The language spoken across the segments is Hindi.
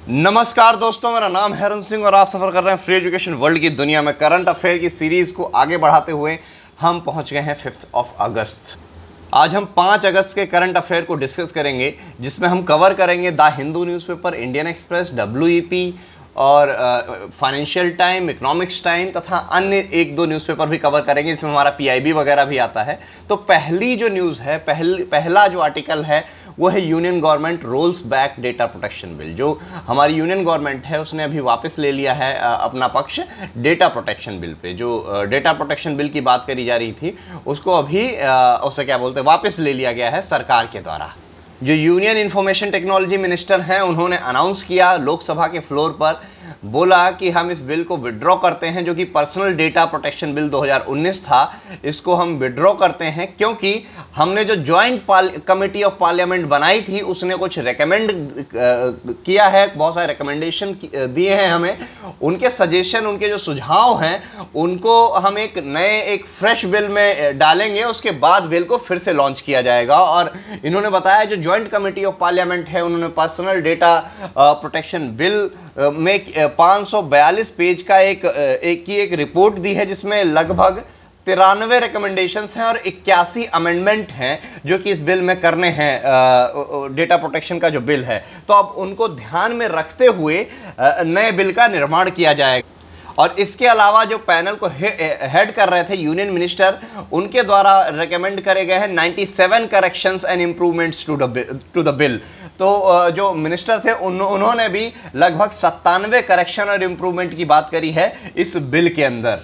नमस्कार दोस्तों, मेरा नाम है अरुण सिंह और आप सफ़र कर रहे हैं फ्री एजुकेशन वर्ल्ड की दुनिया में। करंट अफेयर की सीरीज़ को आगे बढ़ाते हुए हम पहुंच गए हैं 5 अगस्त। आज हम 5 अगस्त के करंट अफेयर को डिस्कस करेंगे, जिसमें हम कवर करेंगे the Hindu newspaper, Indian express, WEP और फाइनेंशियल टाइम, इकोनॉमिक्स टाइम तथा अन्य 1-2 न्यूज़पेपर भी कवर करेंगे, इसमें हमारा PIB वगैरह भी आता है। तो पहली जो न्यूज़ है, पहला जो आर्टिकल है वो है union government rolls back data protection bill. जो हमारी यूनियन गवर्नमेंट है उसने अभी वापस ले लिया है अपना पक्ष डेटा प्रोटेक्शन बिल पे। जो डेटा प्रोटेक्शन बिल की बात करी जा रही थी उसको अभी उसे क्या बोलते हैं, वापस ले लिया गया है सरकार के द्वारा। जो यूनियन इंफॉर्मेशन टेक्नोलॉजी मिनिस्टर हैं उन्होंने अनाउंस किया लोकसभा के फ्लोर पर, बोला कि हम इस बिल को विड्रॉ करते हैं। जो कि पर्सनल डेटा प्रोटेक्शन बिल 2019 था, इसको हम विड्रॉ करते हैं क्योंकि हमने जो जॉइंट कमेटी ऑफ पार्लियामेंट बनाई थी उसने कुछ रेकमेंड किया है, बहुत सारे रिकमेंडेशन दिए हैं हमें। उनके सजेशन, उनके जो सुझाव हैं उनको हम एक फ्रेश बिल में डालेंगे, उसके बाद बिल को फिर से लॉन्च किया जाएगा। और इन्होंने बताया जो जॉइंट कमेटी ऑफ पार्लियामेंट है उन्होंने पर्सनल डेटा प्रोटेक्शन बिल में 542 पेज का एक रिपोर्ट दी है, जिसमें लगभग 93 रिकमेंडेशंस हैं और 81 अमेंडमेंट हैं जो कि इस बिल में करने हैं। डेटा प्रोटेक्शन का जो बिल है, तो अब उनको ध्यान में रखते हुए नए बिल का निर्माण किया जाएगा। और इसके अलावा जो पैनल को हेड कर रहे थे यूनियन मिनिस्टर, उनके द्वारा रेकमेंड करे गए हैं 97 corrections and improvements to the bill. तो जो मिनिस्टर थे उन्होंने भी लगभग 97 करेक्शन और इंप्रूवमेंट की बात करी है इस बिल के अंदर।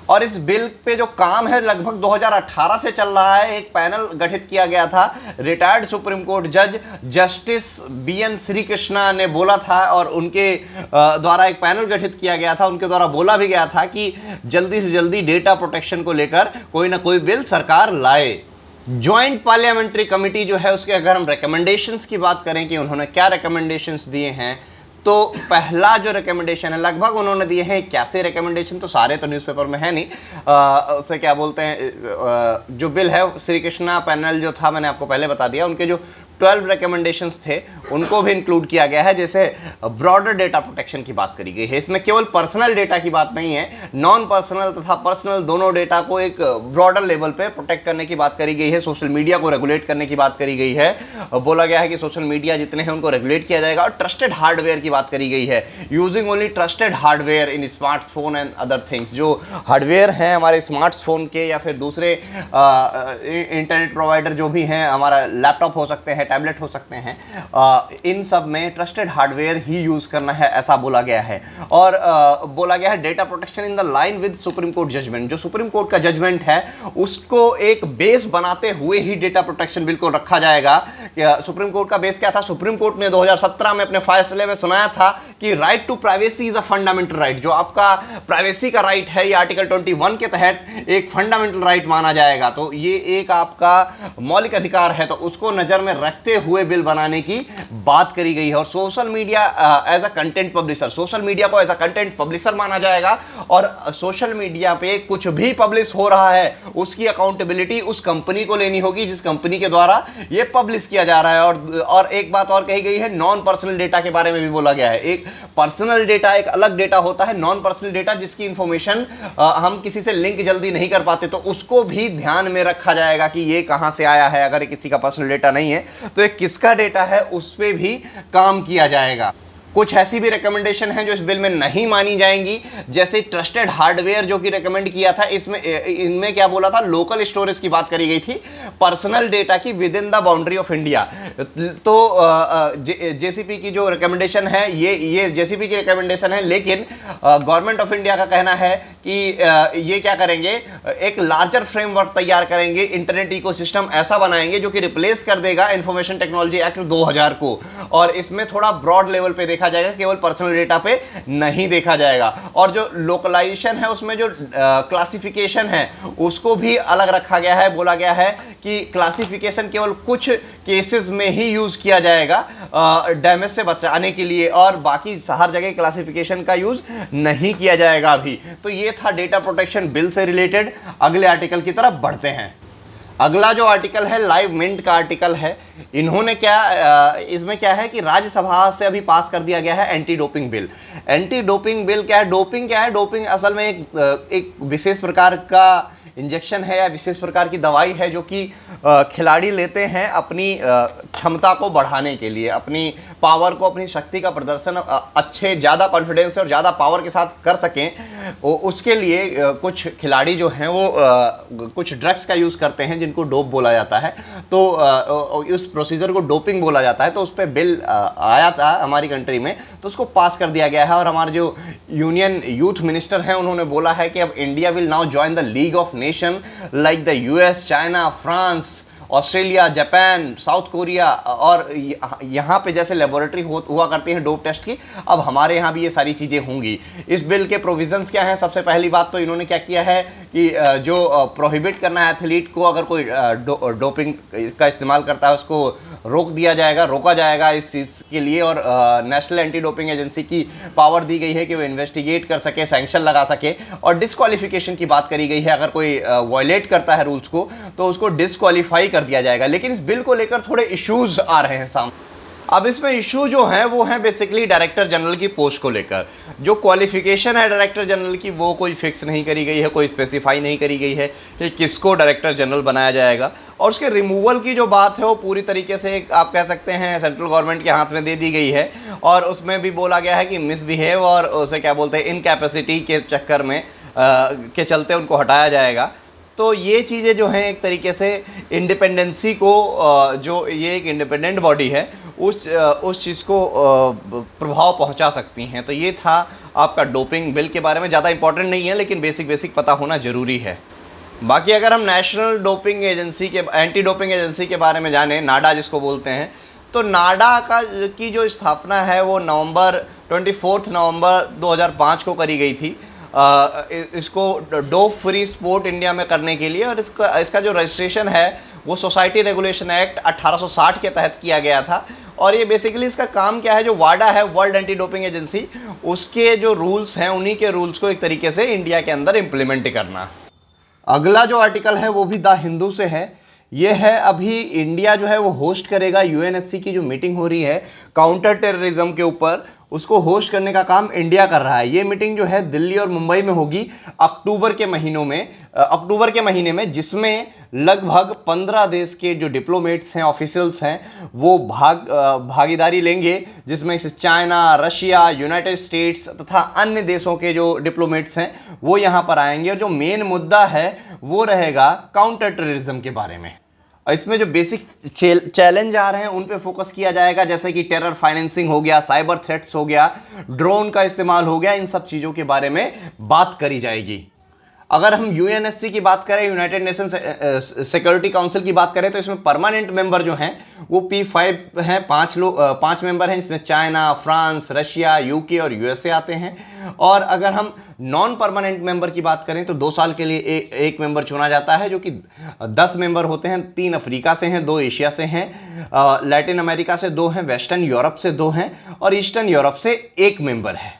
और इस बिल पे जो काम है लगभग 2018 से चल रहा है। एक पैनल गठित किया गया था, रिटायर्ड सुप्रीम कोर्ट जज जस्टिस BN श्रीकृष्णा ने बोला था, और उनके द्वारा एक पैनल गठित किया गया था। उनके द्वारा बोला भी गया था कि जल्दी से जल्दी डेटा प्रोटेक्शन को लेकर कोई ना कोई बिल सरकार लाए। जॉइंट पार्लियामेंट्री कमेटी जो है उसके अगर हम रिकमेंडेशंस की बात करें कि उन्होंने क्या रिकमेंडेशंस दिए हैं, तो पहला जो रिकमेंडेशन है, लगभग उन्होंने दिए हैं 81 रिकमेंडेशन, तो सारे तो न्यूज़पेपर में है नहीं। उसे क्या बोलते हैं, जो बिल है श्री कृष्णा पैनल जो था, मैंने आपको पहले बता दिया, उनके जो 12 रिकमेंडेशंस थे उनको भी इंक्लूड किया गया है। जैसे ब्रॉडर डेटा प्रोटेक्शन की बात करी गई है, इसमें केवल पर्सनल डेटा की बात नहीं है, नॉन पर्सनल तथा पर्सनल दोनों डेटा को एक ब्रॉडर लेवल पे प्रोटेक्ट करने की बात करी गई है। सोशल मीडिया को रेगुलेट करने की बात करी गई है। बोला गया है कि सोशल मीडिया जितने हैं उनको रेगुलेट किया जाएगा। और ट्रस्टेड हार्डवेयर की बात करी गई है, using only trusted hardware in smartphone and other things. जो हार्डवेयर हैं हमारे स्मार्टफोन के या फिर दूसरे इंटरनेट प्रोवाइडर जो भी हैं, हमारा लैपटॉप हो सकते हैं, टैबलेट हो सकते हैं, इन सब में ट्रस्टेड हार्डवेयर ही यूज करना है, ऐसा बोला गया है। और बोला गया है data protection in the line with supreme court judgment. जो सुप्रीम कोर्ट का जजमेंट है उसको एक बेस बनाते हुए ही डेटा प्रोटेक्शन बिल को रखा जाएगा। सुप्रीम कोर्ट का बेस क्या था? सुप्रीम कोर्ट ने 2017 में अपने फैसले में सुनाया था कि right to privacy is a fundamental right. जो आपका प्राइवेसी का राइट है, ये आर्टिकल 21 के तहत एक फंडामेंटल राइट माना जाएगा। तो ये एक आपका मौलिक अधिकार है, तो उसको नजर में रखते हुए बिल बनाने की बात करी गई है। और social media as a content publisher, social media को एज अ कंटेंट पब्लिशर माना जाएगा। और सोशल मीडिया पे कुछ भी पब्लिश हो रहा है उसकी अकाउंटेबिलिटी उस कंपनी को लेनी होगी जिस कंपनी के द्वारा ये पब्लिश किया जा रहा है। और एक बात और कही गई है, नॉन पर्सनल डेटा के बारे में भी बोला गया है। एक पर्सनल डेटा एक अलग डेटा होता है, नॉन पर्सनल डेटा जिसकी इंफॉर्मेशन हम किसी से लिंक जल्दी नहीं कर पाते, तो उसको भी ध्यान में रखा जाएगा कि ये कहां से आया है। अगर किसी का पर्सनल डेटा नहीं है तो एक किसका डेटा है उस पे भी काम किया जाएगा। कुछ ऐसी भी रिकमेंडेशन है जो इस बिल में नहीं मानी जाएंगी, जैसे ट्रस्टेड हार्डवेयर जो कि रिकमेंड किया था। इनमें क्या बोला था, लोकल स्टोरेज की बात करी गई थी, पर्सनल डेटा की with in the boundary of India. तो JCP की जो रिकमेंडेशन है ये JCP की रिकमेंडेशन है, लेकिन गवर्नमेंट ऑफ इंडिया का कहना है कि ये क्या करेंगे, एक लार्जर फ्रेमवर्क तैयार करेंगे, इंटरनेट इकोसिस्टम ऐसा बनाएंगे जो कि रिप्लेस कर देगा इंफॉर्मेशन टेक्नोलॉजी एक्ट 2000 को। और इसमें थोड़ा ब्रॉड लेवल पे देखा जाएगा, केवल पर्सनल डेटा पे नहीं देखा जाएगा। और जो लोकलाइजेशन है उसमें जो क्लासिफिकेशन है उसको भी अलग रखा गया है। बोला गया है कि क्लासिफिकेशन केवल कुछ केसेस में ही यूज किया जाएगा डैमेज से बचाने के लिए, और बाकी हर जगह क्लासिफिकेशन का यूज नहीं किया जाएगा अभी। तो ये था डेटा प्रोटेक्शन बिल से रिलेटेड। अगले आर्टिकल की तरफ बढ़ते हैं। अगला जो आर्टिकल है लाइव मिंट का आर्टिकल है। इन्होंने क्या इसमें क्या है कि राज्यसभा से अभी पास कर दिया गया है anti doping bill. Anti doping bill क्या है? डोपिंग क्या है? डोपिंग असल में एक विशेष प्रकार का इंजेक्शन है या विशेष प्रकार की दवाई है जो कि खिलाड़ी लेते हैं अपनी क्षमता को बढ़ाने के लिए, अपनी पावर को, अपनी शक्ति का प्रदर्शन अच्छे ज़्यादा कॉन्फिडेंस और ज़्यादा पावर के साथ कर सकें। उसके लिए कुछ खिलाड़ी जो हैं वो कुछ ड्रग्स का यूज़ करते हैं जिनको डोप बोला जाता है। तो उस प्रोसीजर को डोपिंग बोला जाता है। तो उस पर बिल आया था हमारी कंट्री में, तो उसको पास कर दिया गया है। और हमारे जो यूनियन यूथ मिनिस्टर हैं उन्होंने बोला है कि अब India will now join the league of nation like the US, China, France, Australia, Japan, south Korea, और यहाँ पे जैसे लेबोरेटरी हुआ करती हैं डोप टेस्ट की, अब हमारे यहाँ भी ये सारी चीज़ें होंगी। इस बिल के प्रोविजंस क्या हैं? सबसे पहली बात तो इन्होंने क्या किया है कि जो प्रोहिबिट करना है एथलीट को, अगर कोई डोपिंग का इस्तेमाल करता है उसको रोक दिया जाएगा, रोका जाएगा इस चीज़ के लिए। और नेशनल एंटी डोपिंग एजेंसी की पावर दी गई है कि वो इन्वेस्टिगेट कर सके, सैंक्शन लगा सके। और डिस्क्वालिफिकेशन की बात करी गई है, अगर कोई वायलेट करता है रूल्स को तो उसको डिस्क्वालीफाई कर दिया जाएगा। लेकिन इस बिल को लेकर थोड़े इश्यूज आ रहे हैं सामने। अब इसमें इशू जो है वो है बेसिकली डायरेक्टर जनरल की पोस्ट को लेकर। जो क्वालिफिकेशन है डायरेक्टर जनरल की वो कोई फिक्स नहीं करी गई है, कोई स्पेसिफाई नहीं करी गई है कि किसको डायरेक्टर जनरल बनाया जाएगा। और उसके रिमूवल की जो बात है वो पूरी तरीके से आप कह सकते हैं सेंट्रल गवर्नमेंट के हाथ में दे दी गई है। और उसमें भी बोला गया है कि मिसबिहेव और उसे क्या बोलते हैं इनकैपेसिटी के चक्कर में के चलते उनको हटाया जाएगा। तो ये चीज़ें जो हैं एक तरीके से इंडिपेंडेंसी को जो ये एक इंडिपेंडेंट बॉडी है उस चीज़ को प्रभाव पहुंचा सकती हैं। तो ये था आपका डोपिंग बिल के बारे में। ज़्यादा इंपॉर्टेंट नहीं है लेकिन बेसिक पता होना ज़रूरी है। बाकी अगर हम नेशनल डोपिंग एजेंसी के एंटी डोपिंग एजेंसी के बारे में जानें, नाडा जिसको बोलते हैं, तो नाडा की जो स्थापना है वो 24 नवंबर 2005 को करी गई थी। इसको डोप फ्री स्पोर्ट इंडिया में करने के लिए। और इसका जो रजिस्ट्रेशन है वो सोसाइटी रेगुलेशन एक्ट 1860 के तहत किया गया था। और ये बेसिकली इसका काम क्या है, जो वाडा है वर्ल्ड एंटी डोपिंग एजेंसी, उसके जो रूल्स हैं उन्हीं के रूल्स को एक तरीके से इंडिया के अंदर इम्प्लीमेंट करना। अगला जो आर्टिकल है वो भी द हिंदू से है। ये है अभी इंडिया जो है वो होस्ट करेगा यूएनएससी की जो मीटिंग हो रही है काउंटर टेररिज्म के ऊपर, उसको होस्ट करने का काम इंडिया कर रहा है। ये मीटिंग जो है दिल्ली और मुंबई में होगी अक्टूबर के महीने में, जिसमें लगभग 15 देश के जो डिप्लोमेट्स हैं, ऑफिशियल्स हैं, वो भागीदारी लेंगे, जिसमें से चाइना, रशिया, यूनाइटेड स्टेट्स तथा अन्य देशों के जो डिप्लोमेट्स हैं वो यहाँ पर आएंगे। और जो मेन मुद्दा है वो रहेगा काउंटर टेररिज्म के बारे में। इसमें जो बेसिक चैलेंज आ रहे हैं उन पे फोकस किया जाएगा, जैसे कि टेरर फाइनेंसिंग हो गया, साइबर थ्रेट्स हो गया, ड्रोन का इस्तेमाल हो गया, इन सब चीज़ों के बारे में बात करी जाएगी। अगर हम यूएनएससी की बात करें, यूनाइटेड नेशन सिक्योरिटी काउंसिल की बात करें, तो इसमें परमानेंट मेंबर जो हैं वो P5 हैं, 5 मेंबर हैं। इसमें चाइना, फ्रांस, रशिया, यूके और यूएसए आते हैं। और अगर हम नॉन परमानेंट मेंबर की बात करें तो 2 साल के लिए एक मेंबर चुना जाता है, जो कि 10 मेंबर होते हैं। 3 अफ्रीका से हैं, 2 एशिया से हैं, लैटिन अमेरिका से 2 हैं, वेस्टर्न यूरोप से 2 हैं और ईस्टर्न यूरोप से 1 मेंबर है।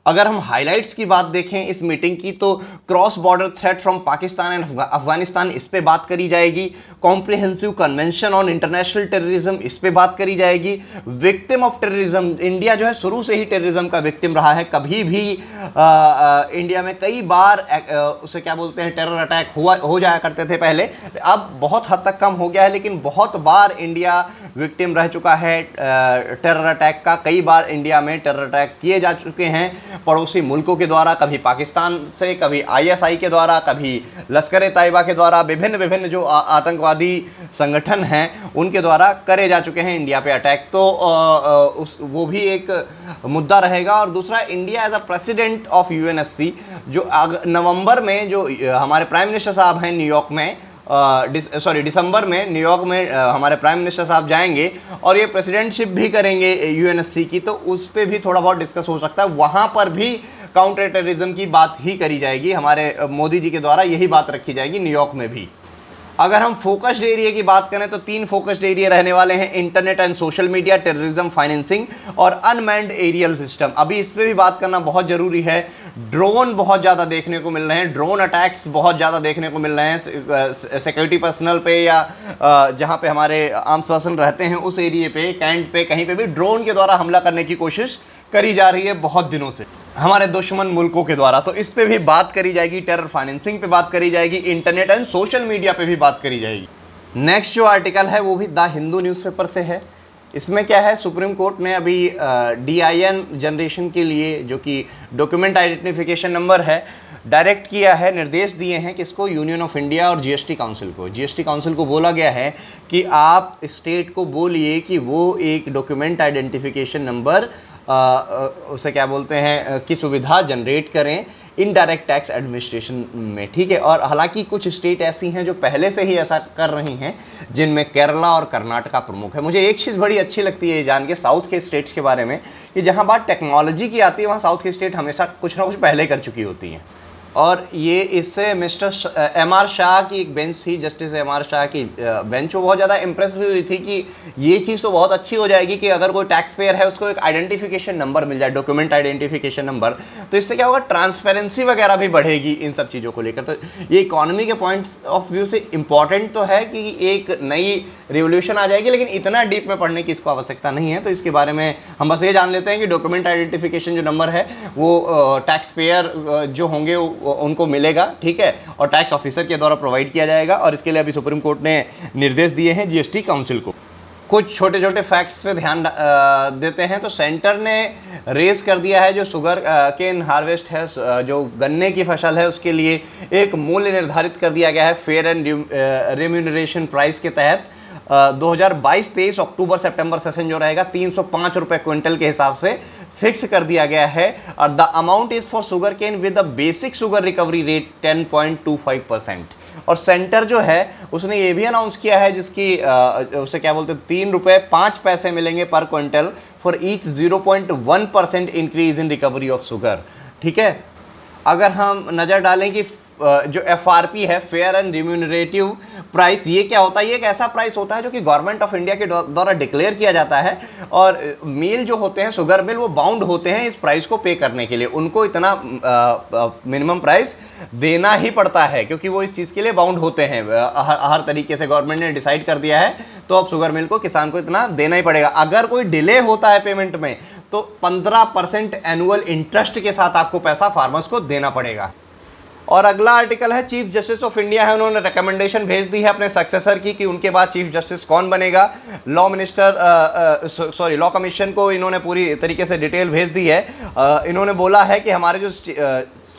अगर हम हाइलाइट्स की बात देखें इस मीटिंग की, तो cross border threat from Pakistan and Afghanistan, इस पे बात करी जाएगी। Comprehensive convention on international terrorism, इस पे बात करी जाएगी। विक्टिम ऑफ टेररिज्म, इंडिया जो है शुरू से ही टेररिज्म का विक्टिम रहा है। कभी भी इंडिया में कई बार उसे क्या बोलते हैं टेरर अटैक हो जाया करते थे पहले, अब बहुत हद तक कम हो गया है, लेकिन बहुत बार इंडिया विक्टिम रह चुका है टेरर अटैक का। कई बार इंडिया में टेरर अटैक किए जा चुके हैं पड़ोसी मुल्कों के द्वारा, कभी पाकिस्तान से, कभी आईएसआई के द्वारा, कभी लश्कर तैयबा के द्वारा, विभिन्न जो आतंकवादी संगठन हैं उनके द्वारा करे जा चुके हैं इंडिया पे अटैक। तो वो भी एक मुद्दा रहेगा। और दूसरा, India as a president of UNSC, जो नवंबर में जो हमारे प्राइम मिनिस्टर साहब हैं न्यूयॉर्क में, दिसंबर में न्यूयॉर्क में हमारे प्राइम मिनिस्टर साहब जाएंगे और ये प्रेसिडेंटशिप भी करेंगे यूएनएससी की, तो उस पर भी थोड़ा बहुत डिस्कस हो सकता है। वहाँ पर भी काउंटर टेररिज्म की बात ही करी जाएगी, हमारे मोदी जी के द्वारा यही बात रखी जाएगी न्यूयॉर्क में भी। अगर हम फोकस्ड एरिया की बात करें तो 3 फोकस्ड एरिया रहने वाले हैं, internet and social media, terrorism financing और अनमैन्ड एरियल सिस्टम। अभी इस पर भी बात करना बहुत ज़रूरी है। ड्रोन बहुत ज़्यादा देखने को मिल रहे हैं, ड्रोन अटैक्स बहुत ज़्यादा देखने को मिल रहे हैं सिक्योरिटी पर्सनल पे या जहाँ पे हमारे आर्म्स पर्सन रहते हैं उस एरिए पे, कैंट पे, कहीं पे भी ड्रोन के द्वारा हमला करने की कोशिश करी जा रही है बहुत दिनों से हमारे दुश्मन मुल्कों के द्वारा। तो इस पे भी बात करी जाएगी, टेरर फाइनेंसिंग पे बात करी जाएगी, इंटरनेट एंड सोशल मीडिया पे भी बात करी जाएगी। नेक्स्ट जो आर्टिकल है वो भी द हिंदू न्यूज़पेपर से है। इसमें क्या है, सुप्रीम कोर्ट ने अभी DIN जनरेशन के लिए जो कि डॉक्यूमेंट आइडेंटिफिकेशन नंबर है, डायरेक्ट किया है, निर्देश दिए हैं किसको, यूनियन ऑफ इंडिया और GST काउंसिल को। GST काउंसिल को बोला गया है कि आप स्टेट को बोलिए कि वो एक डॉक्यूमेंट आइडेंटिफिकेशन नंबर उसे क्या बोलते हैं की सुविधा जनरेट करें इनडायरेक्ट टैक्स एडमिनिस्ट्रेशन में, ठीक है। और हालांकि कुछ स्टेट ऐसी हैं जो पहले से ही ऐसा कर रही हैं, जिनमें केरला और कर्नाटका प्रमुख है। मुझे एक चीज़ बड़ी अच्छी लगती है जान के साउथ के स्टेट्स के बारे में कि जहां बात टेक्नोलॉजी की आती है वहां साउथ के स्टेट हमेशा कुछ ना कुछ पहले कर चुकी होती हैं। और ये इससे मिस्टर MR शाह की एक बेंच थी, जस्टिस MR शाह की बेंच, वो बहुत ज़्यादा इम्प्रेस भी हुई थी कि ये चीज़ तो बहुत अच्छी हो जाएगी कि अगर कोई टैक्स पेयर है उसको एक आइडेंटिफिकेशन नंबर मिल जाए, डॉक्यूमेंट आइडेंटिफिकेशन नंबर। तो इससे क्या होगा, ट्रांसपेरेंसी वगैरह भी बढ़ेगी इन सब चीज़ों को लेकर। तो ये इकोनॉमी के पॉइंट ऑफ व्यू से इम्पॉर्टेंट तो है कि एक नई रिवोल्यूशन आ जाएगी, लेकिन इतना डीप में पढ़ने की इसको आवश्यकता नहीं है। तो इसके बारे में हम बस ये जान लेते हैं कि डॉक्यूमेंट आइडेंटिफिकेशन जो नंबर है वो टैक्स पेयर जो होंगे उनको मिलेगा, ठीक है, और टैक्स ऑफिसर के द्वारा प्रोवाइड किया जाएगा। और इसके लिए अभी सुप्रीम कोर्ट ने निर्देश दिए हैं GST काउंसिल को। कुछ छोटे छोटे फैक्ट्स पे ध्यान देते हैं तो सेंटर ने रेज कर दिया है जो शुगर केन हार्वेस्ट है, जो गन्ने की फसल है, उसके लिए एक मूल्य निर्धारित कर दिया गया है फेयर एंड रेम्यूनरेशन प्राइस के तहत। 2022-23 अक्टूबर सितंबर सेशन जो रहेगा 305 रुपये क्विंटल के हिसाब से फिक्स कर दिया गया है। और the amount is for sugar cane with the basic sugar recovery rate 10.25%। और सेंटर जो है उसने ये भी अनाउंस किया है जिसकी उसे क्या बोलते हैं, 3 रुपये 5 पैसे मिलेंगे पर quintal for each 0.1% increase in recovery of sugar, ठीक है। अगर हम नज़र डालें कि जो FRP है, फेयर एंड रिम्यूनरेटिव प्राइस, ये क्या होता है, ये एक ऐसा प्राइस होता है जो कि गवर्नमेंट ऑफ इंडिया के द्वारा डिक्लेयर किया जाता है। और मिल जो होते हैं, शुगर मिल, वो बाउंड होते हैं इस प्राइस को पे करने के लिए। उनको इतना मिनिमम प्राइस देना ही पड़ता है क्योंकि वो इस चीज़ के लिए बाउंड होते हैं। हर तरीके से गवर्नमेंट ने डिसाइड कर दिया है तो अब शुगर मिल को, किसान को इतना देना ही पड़ेगा। अगर कोई डिले होता है पेमेंट में तो 15% एनुअल इंटरेस्ट के साथ आपको पैसा फार्मर्स को देना पड़ेगा। और अगला आर्टिकल है, चीफ जस्टिस ऑफ इंडिया है, उन्होंने रिकमेंडेशन भेज दी है अपने सक्सेसर की कि उनके बाद चीफ जस्टिस कौन बनेगा। लॉ कमीशन को इन्होंने पूरी तरीके से डिटेल भेज दी है। इन्होंने बोला है कि हमारे जो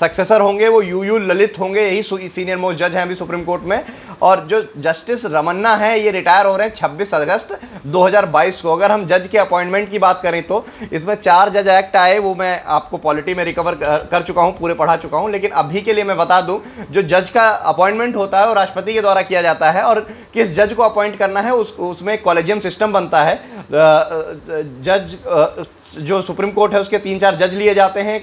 सक्सेसर होंगे वो UU ललित होंगे, यही सीनियर मोस्ट जज हैं अभी सुप्रीम कोर्ट में। और जो जस्टिस रमन्ना है ये रिटायर हो रहे हैं 26 अगस्त 2022 को। अगर हम जज के अपॉइंटमेंट की बात करें तो इसमें 4 जज एक्ट आए, वो मैं आपको पॉलिटी में रिकवर कर चुका हूँ, पूरे पढ़ा चुका हूँ। लेकिन अभी के लिए मैं बता दूँ, जो जज का अपॉइंटमेंट होता है वो राष्ट्रपति के द्वारा किया जाता है और किस जज को अपॉइंट करना है उसमें एक कॉलेजियम सिस्टम बनता है। जज जो सुप्रीम कोर्ट है उसके 3-4 जज लिए जाते हैं,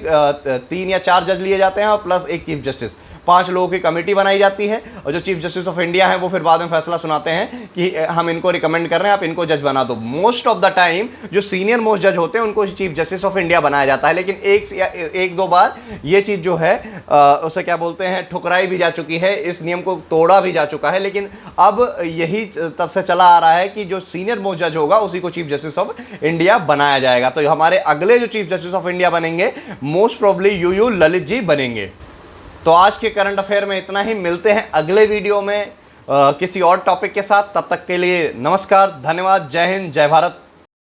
3 या 4 जज लिए जाते हैं और प्लस एक चीफ जस्टिस, 5 लोगों की कमेटी बनाई जाती है। और जो चीफ जस्टिस ऑफ इंडिया है वो फिर बाद में फैसला सुनाते हैं कि हम इनको रिकमेंड कर रहे हैं, आप इनको जज बना दो। मोस्ट ऑफ द टाइम जो सीनियर मोस्ट जज होते हैं उनको चीफ जस्टिस ऑफ इंडिया बनाया जाता है। लेकिन एक दो बार ये चीज़ जो है उसे क्या बोलते हैं, ठुकराई भी जा चुकी है, इस नियम को तोड़ा भी जा चुका है। लेकिन अब यही तब से चला आ रहा है कि जो सीनियर मोस्ट जज होगा उसी को चीफ जस्टिस ऑफ इंडिया बनाया जाएगा। तो हमारे अगले जो चीफ जस्टिस ऑफ इंडिया बनेंगे most probably UU Lalit ji बनेंगे। तो आज के करंट अफेयर में इतना ही, मिलते हैं अगले वीडियो में किसी और टॉपिक के साथ। तब तक के लिए नमस्कार, धन्यवाद, जय हिंद, जय भारत।